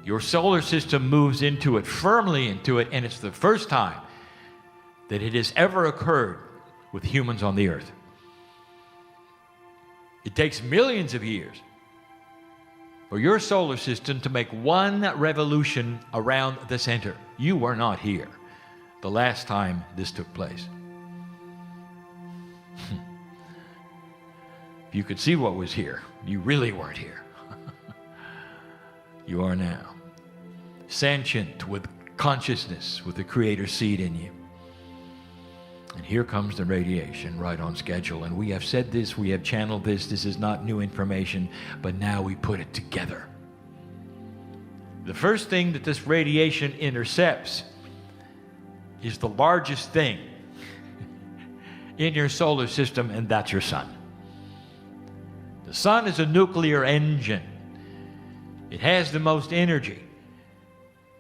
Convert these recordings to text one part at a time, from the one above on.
Your solar system moves into it, firmly into it, and it's the first time that it has ever occurred with humans on the earth. It takes millions of years for your solar system to make one revolution around the center. You were not here the last time this took place. If you could see what was here, you really weren't here. You are now. Sentient with consciousness, with the Creator seed in you. And here comes the radiation right on schedule. And we have said this, we have channeled this. This is not new information, but now we put it together. The first thing that this radiation intercepts is the largest thing in your solar system, and that's your sun. The sun is a nuclear engine. It has the most energy.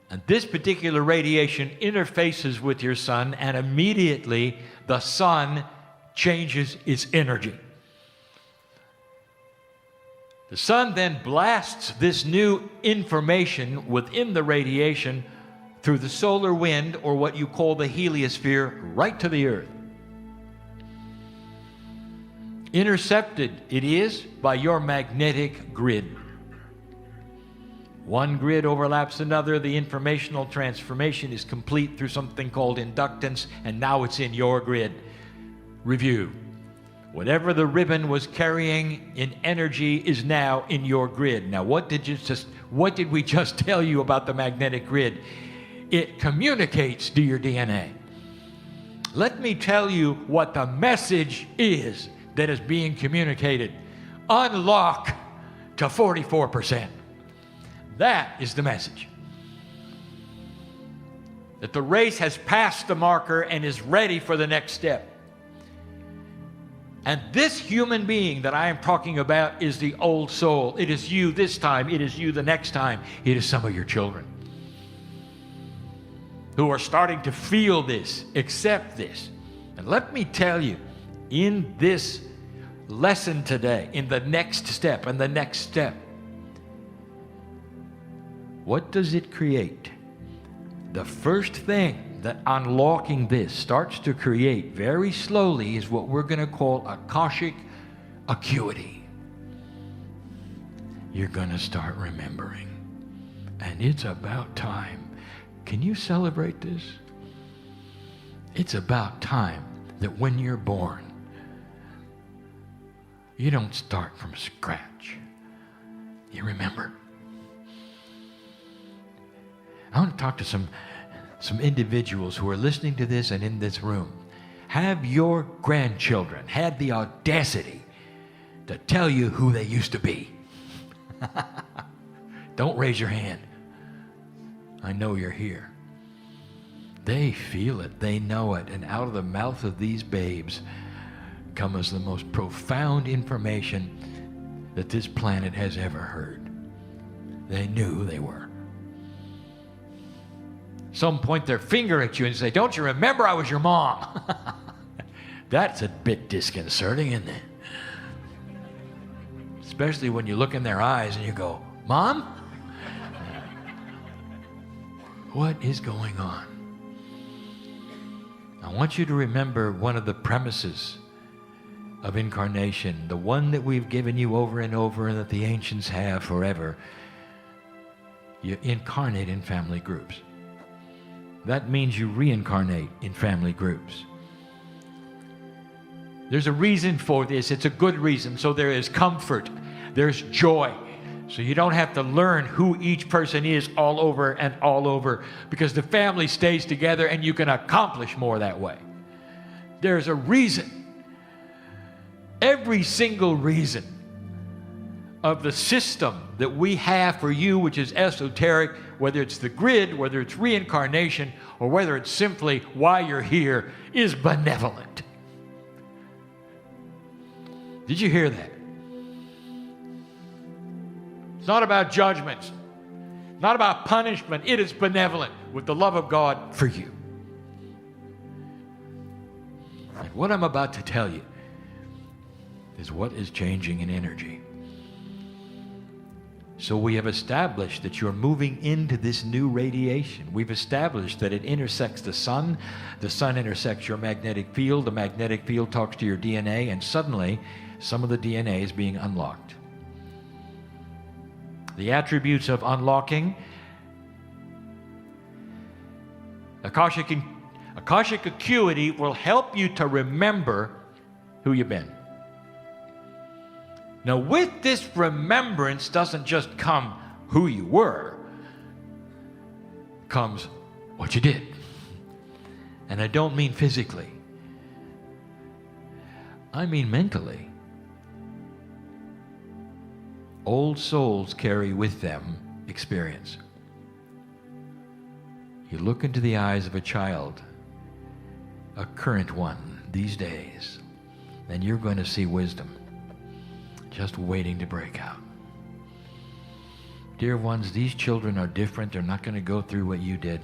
And this particular radiation interfaces with your sun, and immediately the sun changes its energy. The sun then blasts this new information within the radiation through the solar wind, or what you call the heliosphere, right to the earth. Intercepted it is by your magnetic grid. One grid overlaps another. The informational transformation is complete through something called inductance, and now it's in your grid. Review. Whatever the ribbon was carrying in energy is now in your grid. Now, what did we just tell you about the magnetic grid? It communicates to your DNA. Let me tell you what the message is that is being communicated. Unlock to 44%. That is the message. That the race has passed the marker and is ready for the next step. And this human being that I am talking about is the old soul. It is you this time. It is you the next time. It is some of your children who are starting to feel this, accept this. And let me tell you, in this lesson today, in the next step, and the next step, what does it create? The first thing that unlocking this starts to create very slowly is what we're going to call Akashic acuity. You're going to start remembering. And it's about time. Can you celebrate this? It's about time that when you're born, you don't start from scratch. You remember. I want to talk to some individuals who are listening to this and in this room. Have your grandchildren had the audacity to tell you who they used to be? Don't raise your hand. I know you're here. They feel it, they know it, and out of the mouth of these babes comes the most profound information that this planet has ever heard. They knew who they were. Some point their finger at you and say, "Don't you remember I was your mom?" That's a bit disconcerting, isn't it? Especially when you look in their eyes and you go, "Mom? What is going on?" I want you to remember one of the premises of incarnation, the one that we've given you over and over and that the ancients have forever. You incarnate in family groups. That means you reincarnate in family groups. There's a reason for this. It's a good reason. So there is comfort. There's joy. So you don't have to learn who each person is all over and all over, because the family stays together and you can accomplish more that way. There's a reason. Every single reason of the system that we have for you, which is esoteric, whether it's the grid, whether it's reincarnation, or whether it's simply why you're here, is benevolent. Did you hear that? It's not about judgments, not about punishment. It is benevolent with the love of God for you. And what I'm about to tell you is what is changing in energy. So we have established that you're moving into this new radiation. We've established that it intersects the sun intersects your magnetic field, the magnetic field talks to your DNA, and suddenly some of the DNA is being unlocked. The attributes of unlocking: Akashic acuity will help you to remember who you've been. Now, with this remembrance doesn't just come who you were, comes what you did. And I don't mean physically. I mean mentally. Old souls carry with them experience. You look into the eyes of a child, a current one these days, and you're going to see wisdom just waiting to break out. Dear ones, these children are different. They're not going to go through what you did.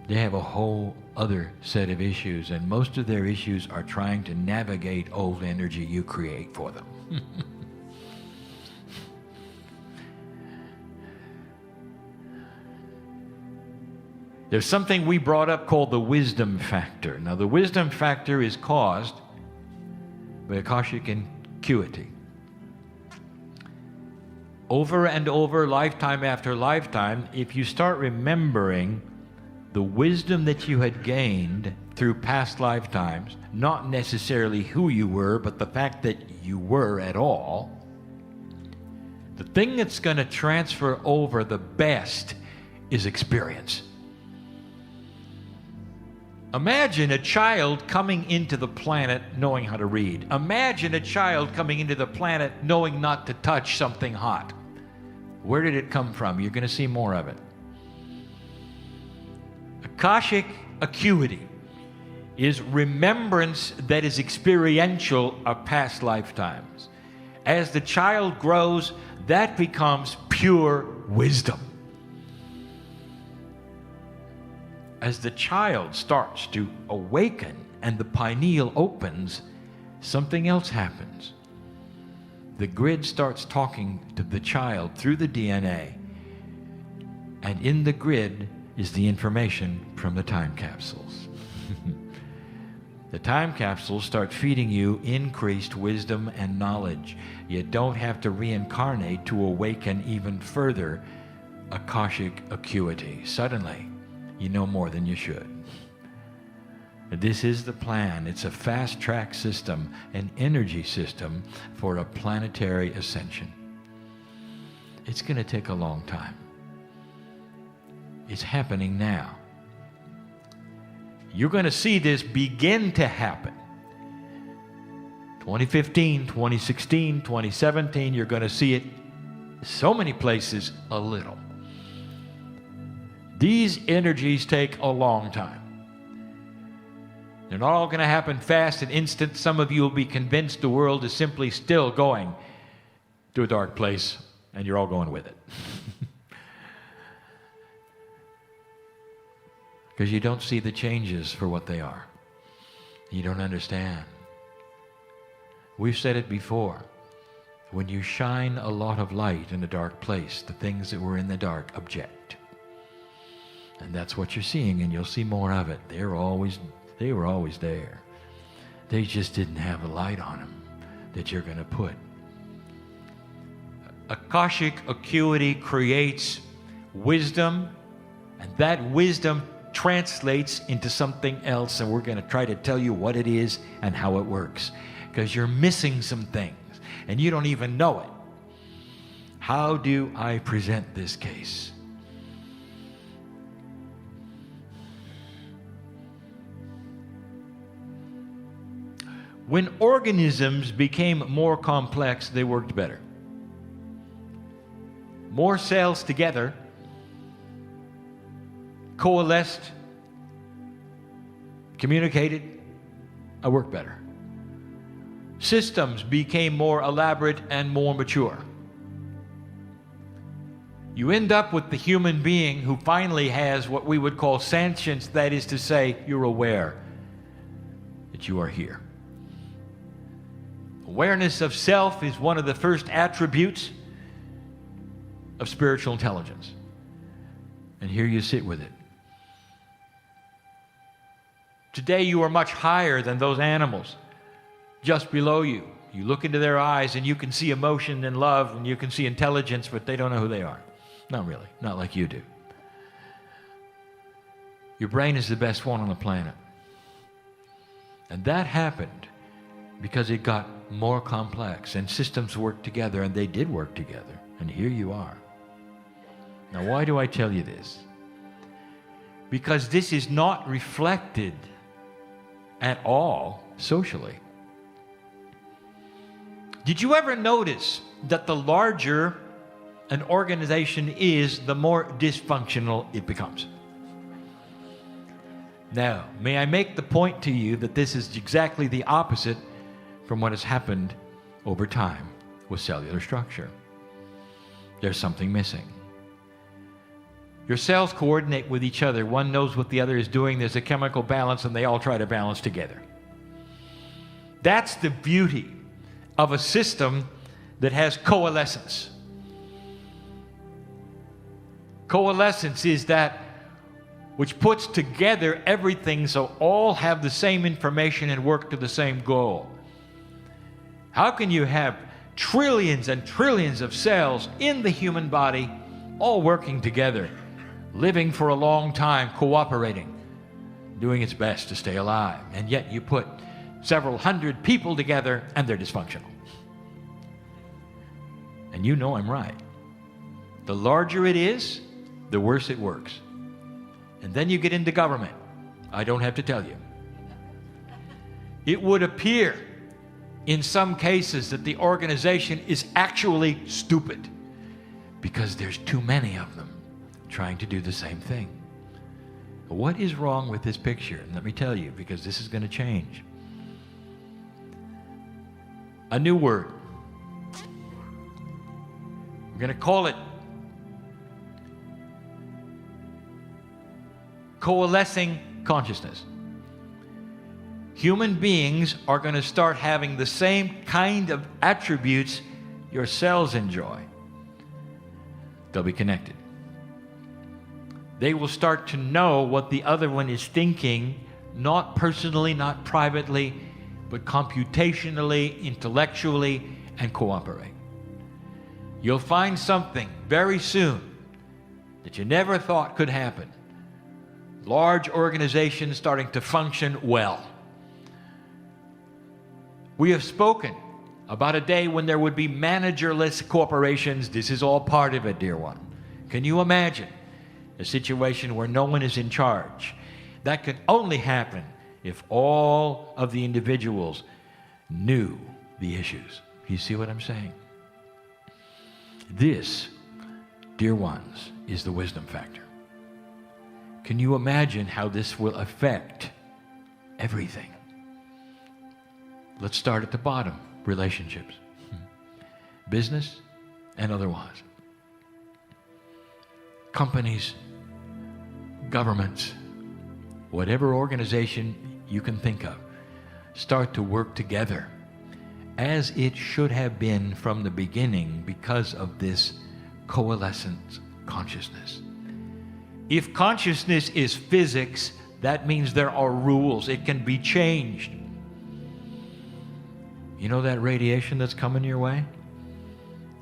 They have a whole other set of issues, and most of their issues are trying to navigate old energy you create for them. There's something we brought up called the wisdom factor. Now, the wisdom factor is caused by Akashic acuity. Over and over, lifetime after lifetime, if you start remembering the wisdom that you had gained through past lifetimes, not necessarily who you were, but the fact that you were at all, the thing that's going to transfer over the best is experience. Imagine a child coming into the planet knowing how to read. Imagine a child coming into the planet knowing not to touch something hot. Where did it come from? You're going to see more of it. Akashic acuity is remembrance that is experiential of past lifetimes. As the child grows, that becomes pure wisdom. As the child starts to awaken and the pineal opens, something else happens. The grid starts talking to the child through the DNA, and in the grid is the information from the time capsules. The time capsules start feeding you increased wisdom and knowledge. You don't have to reincarnate to awaken even further Akashic acuity. Suddenly, you know more than you should. This is the plan. It's a fast-track system, an energy system for a planetary ascension. It's going to take a long time. It's happening now. You're going to see this begin to happen. 2015, 2016, 2017, you're going to see it so many places a little. These energies take a long time. They're not all going to happen fast and instant. Some of you will be convinced the world is simply still going to a dark place, and you're all going with it. Because you don't see the changes for what they are. You don't understand. We've said it before. When you shine a lot of light in a dark place, the things that were in the dark object. And that's what you're seeing, and you'll see more of it. They were always there. They just didn't have a light on them that you're going to put. Akashic acuity creates wisdom, and that wisdom translates into something else, and we're going to try to tell you what it is and how it works, because you're missing some things, and you don't even know it. How do I present this case? When organisms became more complex, they worked better. More cells together coalesced, communicated, I work better. Systems became more elaborate and more mature. You end up with the human being who finally has what we would call sentience, that is to say, you're aware that you are here. Awareness of self is one of the first attributes. of spiritual intelligence. And here you sit with it. Today you are much higher than those animals just below you. You look into their eyes and you can see emotion and love and you can see intelligence, but they don't know who they are. Not really, not like you do. Your brain is the best one on the planet. And that happened because it got more complex and systems worked together, and they did work together. And here you are. Now, why do I tell you this? Because this is not reflected at all socially. Did you ever notice that the larger an organization is, the more dysfunctional it becomes? Now, may I make the point to you that this is exactly the opposite from what has happened over time with cellular structure. There's something missing. Your cells coordinate with each other. One knows what the other is doing. There's a chemical balance, and they all try to balance together. That's the beauty of a system that has coalescence. Coalescence is that which puts together everything so all have the same information and work to the same goal. How can you have trillions and trillions of cells in the human body all working together, living for a long time, cooperating, doing its best to stay alive, and yet you put several hundred people together and they're dysfunctional? And you know I'm right. The larger it is, the worse it works. And then you get into government. I don't have to tell you. It would appear in some cases that the organization is actually stupid because there's too many of them trying to do the same thing. What is wrong with this picture? And let me tell you, because this is going to change. A new word. We're going to call it coalescing consciousness. Human beings are going to start having the same kind of attributes your cells enjoy. They'll be connected. They will start to know what the other one is thinking, not personally, not privately, but computationally, intellectually, and cooperate. You'll find something very soon that you never thought could happen. Large organizations starting to function well. We have spoken about a day when there would be managerless corporations. This is all part of it, dear one. Can you imagine a situation where no one is in charge? That could only happen if all of the individuals knew the issues. You see what I'm saying? This, dear ones, is the wisdom factor. Can you imagine how this will affect everything? Let's start at the bottom. Relationships. Business and otherwise. Companies, governments, whatever organization you can think of, start to work together as it should have been from the beginning because of this coalescent consciousness. If consciousness is physics, that means there are rules. It can be changed. You know that radiation that's coming your way?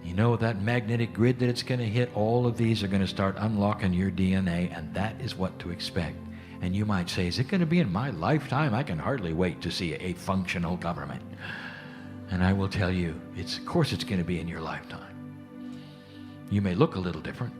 You know that magnetic grid that it's going to hit? All of these are going to start unlocking your DNA, and that is what to expect. And you might say, is it going to be in my lifetime? I can hardly wait to see a functional government. And I will tell you, of course it's going to be in your lifetime. You may look a little different.